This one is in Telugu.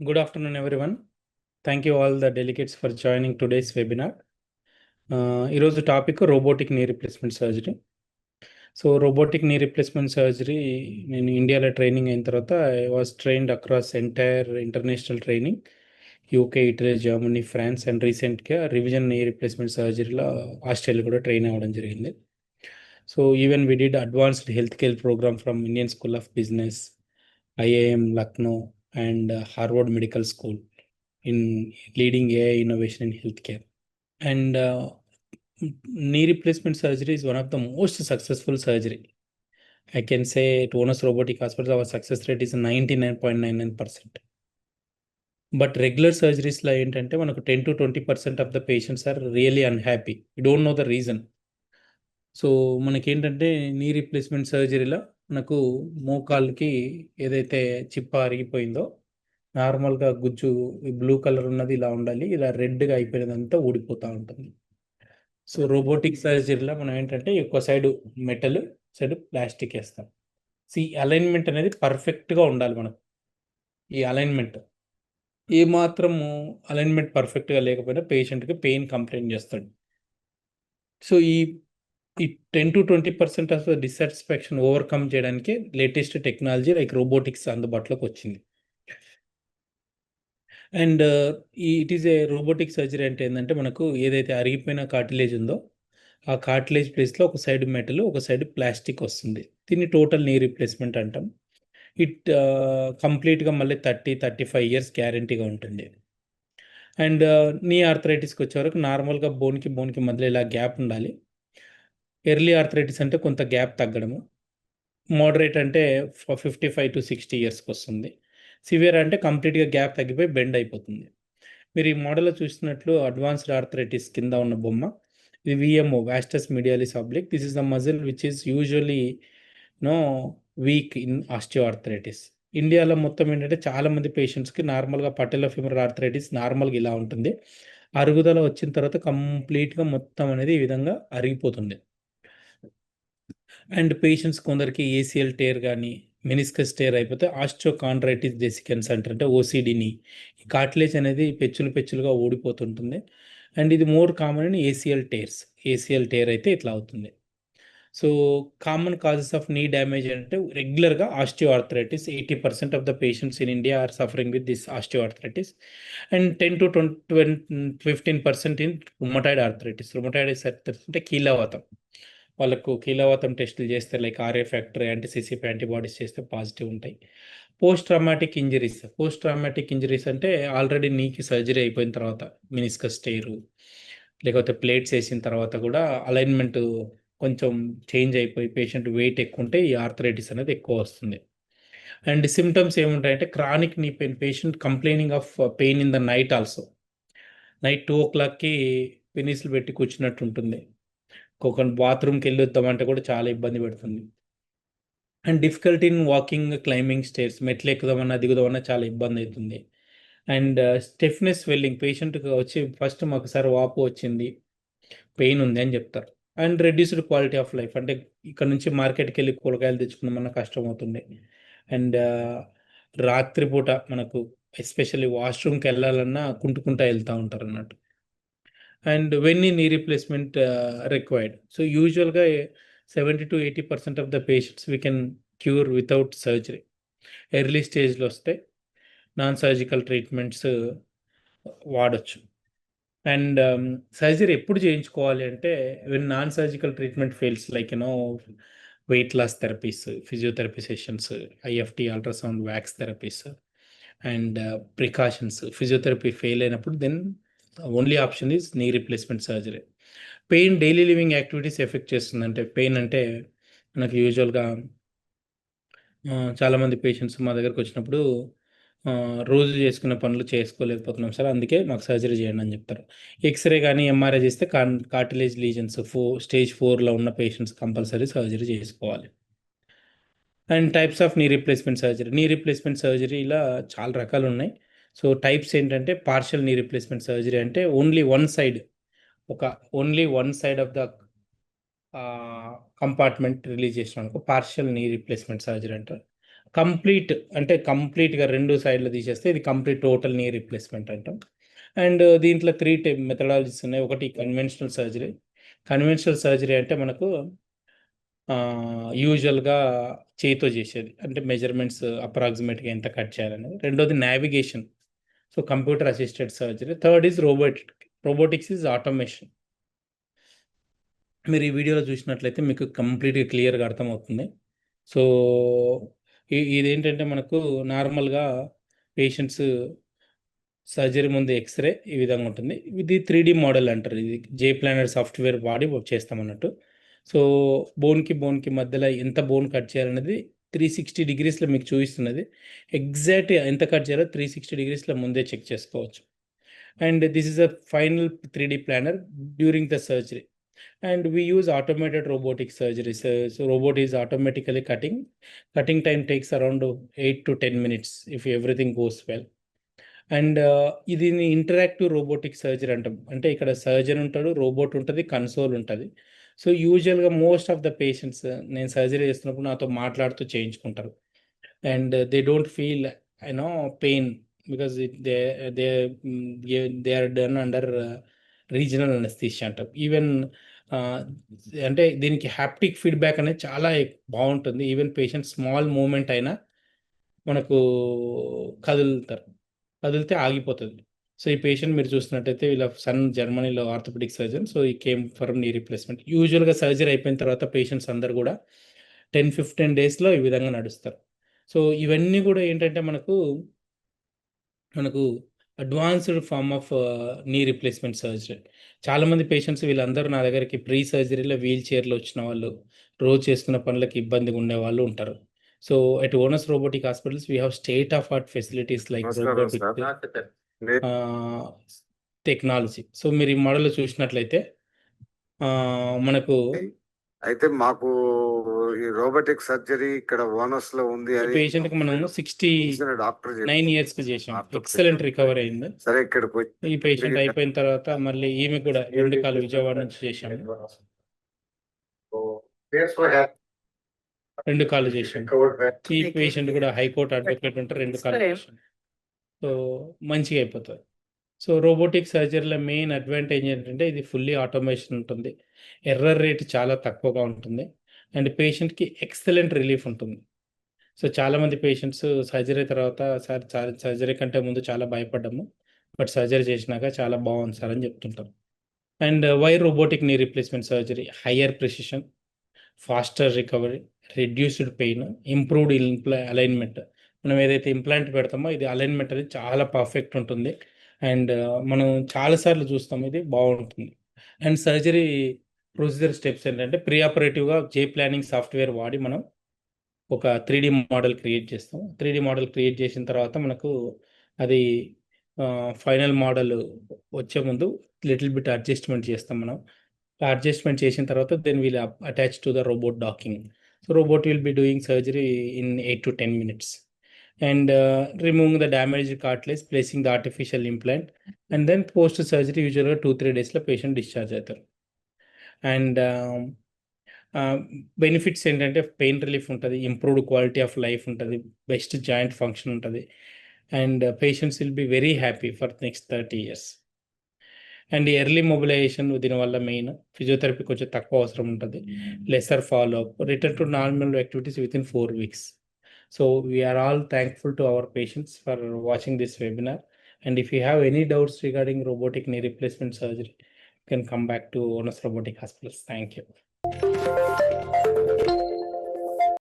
Good afternoon, everyone. Thank you all the delegates for joining today's webinar. ఈరోజు topic robotic knee replacement surgery. So robotic knee replacement surgery నేను ఇండియాలో ట్రైనింగ్ అయిన తర్వాత I was trained across entire international training UK, Italy, Germany, France and రీసెంట్గా రివిజన్ నీ రీప్లేస్మెంట్ సర్జరీలో ఆస్ట్రేలియా కూడా ట్రైన్ అవ్వడం జరిగింది. So even we did advanced health care program from Indian School of Business, IIM Lucknow and Harvard Medical School in leading AI innovation in healthcare. And knee replacement surgery is one of the most successful surgery. I can say at Onus Robotic Hospital, our success rate is 99.99%. But regular surgeries la entante manaku 10 to 20% of the patients are really unhappy. We don't know the reason. So మనకేంటంటే నీ రీప్లేస్మెంట్ సర్జరీలో మనకు మోకాళ్ళకి ఏదైతే చిప్ప అరిగిపోయిందో నార్మల్గా గుజ్జు బ్లూ కలర్ ఉన్నది ఇలా ఉండాలి, ఇలా రెడ్గా అయిపోయినదంతా ఊడిపోతూ ఉంటుంది. సో రోబోటిక్ సర్జరీలో మనం ఏంటంటే ఒక సైడు మెటల్, సైడ్ ప్లాస్టిక్ వేస్తాం. ఈ అలైన్మెంట్ అనేది పర్ఫెక్ట్గా ఉండాలి. మనకు ఈ అలైన్మెంట్ ఏమాత్రము అలైన్మెంట్ పర్ఫెక్ట్గా లేకపోయినా పేషెంట్కి పెయిన్ కంప్లైంట్ చేస్తాడు. సో ఈ 10-20% ఆఫ్ డిస్సాటిస్ఫాక్షన్ ఓవర్కమ్ చేయడానికి లేటెస్ట్ టెక్నాలజీ లైక్ రోబోటిక్స్ అందుబాటులోకి వచ్చింది. And it is a robotic surgery అంటే ఏంటంటే మనకు ఏదైతే అరిగిపోయిన కార్టిలేజ్ ఉందో ఆ కార్టిలేజ్ ప్లేస్లో ఒక సైడ్ మెటల్, ఒక సైడ్ ప్లాస్టిక్ వస్తుంది. దీన్ని టోటల్ నీ రీప్లేస్మెంట్ అంటాం. ఇట్ కంప్లీట్గా మళ్ళీ 30-35 ఇయర్స్ గ్యారంటీగా ఉంటుంది. అండ్ నీ ఆర్థరైటిస్కి వచ్చే వరకు నార్మల్గా బోన్కి మధ్యలో ఇలా గ్యాప్ ఉండాలి. ఎర్లీ ఆర్థరైటిస్ అంటే కొంత గ్యాప్ తగ్గడము, మోడరేట్ అంటే 55-60 ఇయర్స్కి వస్తుంది, సివియర్ అంటే కంప్లీట్గా గ్యాప్ తగ్గిపోయి బెండ్ అయిపోతుంది. మీరు ఈ మోడల్లో చూసినట్లు అడ్వాన్స్డ్ ఆర్థరైటిస్ కింద ఉన్న బొమ్మ, ఇది VMO, vastus medialis oblique. This is the muscle which is usually weak in osteoarthritis. ఇండియాలో మొత్తం ఏంటంటే చాలామంది పేషెంట్స్కి నార్మల్గా పటెల్లో ఫిమరల్ ఆర్థరైటిస్ నార్మల్గా ఇలా ఉంటుంది. అరుగుదల వచ్చిన తర్వాత కంప్లీట్గా మొత్తం అనేది ఈ విధంగా అరిగిపోతుంది. అండ్ పేషెంట్స్ కొందరికి ACL టేర్ కానీ మెనిస్కస్ టేర్ అయిపోతే ఆస్టియోకాండ్రైటిస్ డెసికెన్స్ అంటారు, అంటే OCDని. ఈ కార్టిలేజ్ అనేది పెచ్చులుగా ఊడిపోతుంటుంది. అండ్ ఇది more common in ACL tears. ACL tear అయితే ఇట్లా అవుతుంది. So common causes of knee damage అంటే రెగ్యులర్గా osteo arthritis. 80% of the patients in India are suffering with this osteo arthritis. And 10-15% in rheumatoid arthritis. Rheumatoid అంటే కీళ్ళవాతం. వాళ్ళకు కీళ్ళవాతం టెస్టులు చేస్తే like RA factor, anti-CCP antibodies చేస్తే పాజిటివ్ ఉంటాయి. పోస్ట్ ట్రామాటిక్ ఇంజరీస్ అంటే ఆల్రెడీ నీకి సర్జరీ అయిపోయిన తర్వాత మెనిస్కస్ టేరు లేకపోతే ప్లేట్స్ వేసిన తర్వాత కూడా అలైన్మెంట్ కొంచెం చేంజ్ అయిపోయి పేషెంట్ వెయిట్ ఎక్కువ ఉంటే ఈ ఆర్థరైటిస్ అనేది ఎక్కువ వస్తుంది. అండ్ సిమ్టమ్స్ ఏముంటాయంటే chronic knee pain, patient complaining of pain in the night also. Night 2 o'clockకి పెనీస్లు పెట్టి కూర్చున్నట్టు ఉంటుంది. ఒక బాత్రూమ్కి వెళ్ళి వద్దామంటే కూడా చాలా ఇబ్బంది పెడుతుంది. And difficulty in walking, climbing stairs, మెట్లు ఎక్కుదామన్నా దిగుదామన్నా చాలా ఇబ్బంది అవుతుంది. అండ్ స్టిఫ్నెస్, స్వెల్లింగ్, పేషెంట్కి వచ్చి ఫస్ట్ మాకు సార్ వాపు వచ్చింది, పెయిన్ ఉంది అని చెప్తారు. And reduced quality of life, అంటే ఇక్కడ నుంచి మార్కెట్కి వెళ్ళి కూరగాయలు తెచ్చుకున్నామన్నా కష్టం అవుతుంది. అండ్ రాత్రిపూట మనకు ఎస్పెషల్లీ వాష్రూమ్కి వెళ్ళాలన్నా కుంటుకుంటా వెళ్తూ ఉంటారు అన్నట్టు. And when knee replacement required. So యూజువల్గా 70-80% of the patients we can cure without surgery. Early స్టేజ్లో వస్తే నాన్ సర్జికల్ ట్రీట్మెంట్స్ వాడచ్చు. అండ్ సర్జరీ ఎప్పుడు చేయించుకోవాలి అంటే when non surgical treatment fails, like weight loss therapies, physiotherapy sessions, IFT, ultrasound, wax therapies and precautions. Physiotherapy fail అయినప్పుడు then only option is knee replacement surgery. Pain daily living activities effect చేస్తుంది. అంటే పెయిన్ అంటే మనకు యూజువల్గా చాలామంది పేషెంట్స్ మా దగ్గరకు వచ్చినప్పుడు రోజు చేసుకునే పనులు చేసుకోలేకపోతున్నాం సార్, అందుకే మాకు సర్జరీ చేయండి అని చెప్తారు. ఎక్స్రే కానీ MRI చేస్తే కార్టిలేజ్ లీజన్స్ స్టేజ్ 4లో ఉన్న పేషెంట్స్ కంపల్సరీ సర్జరీ చేసుకోవాలి. And types of knee replacement సర్జరీలో చాలా రకాలు ఉన్నాయి. సో టైప్స్ ఏంటంటే పార్షియల్ నీ రీప్లేస్మెంట్ సర్జరీ అంటే only one side of the compartment release చేసిన పార్షియల్ నీ రీప్లేస్మెంట్ సర్జరీ అంటారు. కంప్లీట్ అంటే కంప్లీట్‌గా 2 సైడ్‌లు తీసేస్తే ఇది కంప్లీట్ టోటల్ నీ రీప్లేస్‌మెంట్ అంటాం. అండ్ దీంట్లో 3 టైప్ మెథడాలజీస్ ఉన్నాయి. ఒకటి కన్వెన్షనల్ సర్జరీ. కన్వెన్షనల్ సర్జరీ అంటే మనకు యూజువల్‌గా చేయితో చేసేది. అంటే మెజర్‌మెంట్స్ అప్రాక్సిమేట్‌గా ఎంత కట్ చేయాలనేది. రెండోది navigation. So, computer assisted surgery. Third is robotic. Robotics is automation. మీరు ఈ వీడియోలో చూసినట్లయితే మీకు కంప్లీట్‌గా క్లియర్‌గా అర్థమవుతుంది. సో, ఇదేంటంటే మనకు నార్మల్‌గా పేషెంట్స్ సర్జరీ ముందు ఎక్స్‌రే ఈ విధంగా ఉంటుంది. ఇది 3 మోడల్ అంటారు. ఇది జే ప్లానర్ సాఫ్ట్‌వేర్ వాడి చేస్తామన్నట్టు. సో, బోన్‌కి మధ్యలో ఎంత బోన్ కట్ చేయాలనేది 360 డిగ్రీస్‌లో మీకు చూపిస్తున్నది. ఎగ్జాక్ట్ ఎంత కట్ చేయాలో 360 డిగ్రీస్‌లో ముందే చెక్ చేసుకోవచ్చు. And this is a final 3D planner during the surgery. And we use automated robotic surgery. So robot is automatically cutting. Cutting time takes around 8 to 10 minutes if everything goes well. And ఇది ఇంటరాక్టివ్ రోబోటిక్ సర్జరీ అంటాం. అంటే ఇక్కడ సర్జన్ ఉంటాడు, రోబోట్ ఉంటుంది, కన్సోల్ ఉంటుంది. సో యూజువల్గా మోస్ట్ ఆఫ్ ద పేషెంట్స్ నేను సర్జరీ చేస్తున్నప్పుడు నాతో మాట్లాడుతూ చేయించుకుంటారు. And they don't feel pain because they they are done under regional anaesthesia అంటాం. ఈవెన్ అంటే దీనికి హ్యాప్టిక్ ఫీడ్బ్యాక్ అనేది చాలా బాగుంటుంది. ఈవెన్ పేషెంట్ స్మాల్ మూమెంట్ అయినా మనకు కదులుతారు, కదిలితే ఆగిపోతుంది. సో ఈ పేషెంట్ మీరు చూస్తున్నట్టయితే వీళ్ళ సన్ జర్మనీలో ఆర్థోపెడిక్ సర్జన్. సో ఈ కేమ్ ఫర్ నీ రీప్లేస్మెంట్. యూజువల్గా సర్జరీ అయిపోయిన తర్వాత పేషెంట్స్ అందరు కూడా 10-15 డేస్లో ఈ విధంగా నడుస్తారు. సో ఇవన్నీ కూడా ఏంటంటే మనకు advanced form of knee replacement surgery. చాలామంది పేషెంట్స్ వీళ్ళందరూ నా దగ్గరికి ప్రీ సర్జరీలో వీల్ చైర్లో వచ్చిన వాళ్ళు, రోజు చేసుకున్న పనులకు ఇబ్బందిగా ఉండేవాళ్ళు ఉంటారు. So at onus robotic hospitals we have state of art facilities like robotic technology. So మీరు ఈ మోడల్ చూసినట్లయితే మనకు అయితే మాకు ఈ రోబోటిక్ సర్జరీ ఇక్కడ ఓనస్ లో ఉంది అని పేషెంట్ కి మనం 69 ఇయర్స్ కి చేసాం. ఎక్సలెంట్ రికవరీ అయింది. సరే ఇక్కడికి ఈ పేషెంట్ అయిపోయిన తర్వాత మళ్ళీ ఈమె కూడా 2 కాలు విజయవాడ నుంచి చేశాము. 2 కాళ్ళు చేశాం. ఈ పేషెంట్ కూడా హైకోర్టు అడ్వకేట్ ఉంటే 2 కాళ్ళు చేశాం. సో మంచిగా అయిపోతుంది. సో రోబోటిక్ సర్జరీలో మెయిన్ అడ్వాంటేజ్ ఏంటంటే ఇది ఫుల్లీ ఆటోమేషన్ ఉంటుంది. ఎర్రర్ రేట్ చాలా తక్కువగా ఉంటుంది. అండ్ పేషెంట్కి ఎక్సలెంట్ రిలీఫ్ ఉంటుంది. సో చాలామంది పేషెంట్స్ సర్జరీ తర్వాత సార్ సర్జరీ కంటే ముందు చాలా భయపడ్డాము, బట్ సర్జరీ చేసినాక చాలా బాగుంది సార్ అని చెప్తుంటారు. And why robotic knee replacement surgery? Higher precision, faster recovery, reduced pain, improved alignment. మనం ఏదైతే ఇంప్లాంట్ పెడతామో ఇది అలైన్మెంట్ అనేది చాలా పర్ఫెక్ట్ ఉంటుంది. అండ్ మనం చాలాసార్లు చూస్తాం, ఇది బాగుంటుంది. అండ్ సర్జరీ ప్రొసీజర్ స్టెప్స్ ఏంటంటే ప్రీ ఆపరేటివ్గా జే ప్లానింగ్ సాఫ్ట్వేర్ వాడి మనం ఒక 3D మోడల్ క్రియేట్ చేస్తాం. 3D మోడల్ క్రియేట్ చేసిన తర్వాత మనకు అది ఫైనల్ మోడల్ వచ్చే ముందు లిటిల్ బిట్ అడ్జస్ట్మెంట్ చేస్తాం మనం. అడ్జస్ట్మెంట్ చేసిన తర్వాత then will attach to the robot docking. So robot will be doing surgery in 8 to 10 minutes. And removing the damaged cartilage, placing the artificial implant, and then post surgery usually 2-3 days లో పేషెంట్ డిశ్చార్జ్ అవుతారు. అండ్ బెనిఫిట్స్ ఏంటంటే పెయిన్ రిలీఫ్ ఉంటుంది, ఇంప్రూవ్డ్ క్వాలిటీ ఆఫ్ లైఫ్ ఉంటుంది, బెస్ట్ జాయింట్ ఫంక్షన్ ఉంటుంది. And patients will be very happy for next 30 years. And early mobilisation దీనివల్ల మెయిన్. ఫిజియోథెరపీ కొంచెం తక్కువ అవసరం ఉంటుంది, lesser follow up, return to normal activities within 4 weeks. So we are all thankful to our patients for watching this webinar. And if you have any doubts regarding robotic knee replacement surgery, you can come back to Onus Robotic Hospitals. Thank you.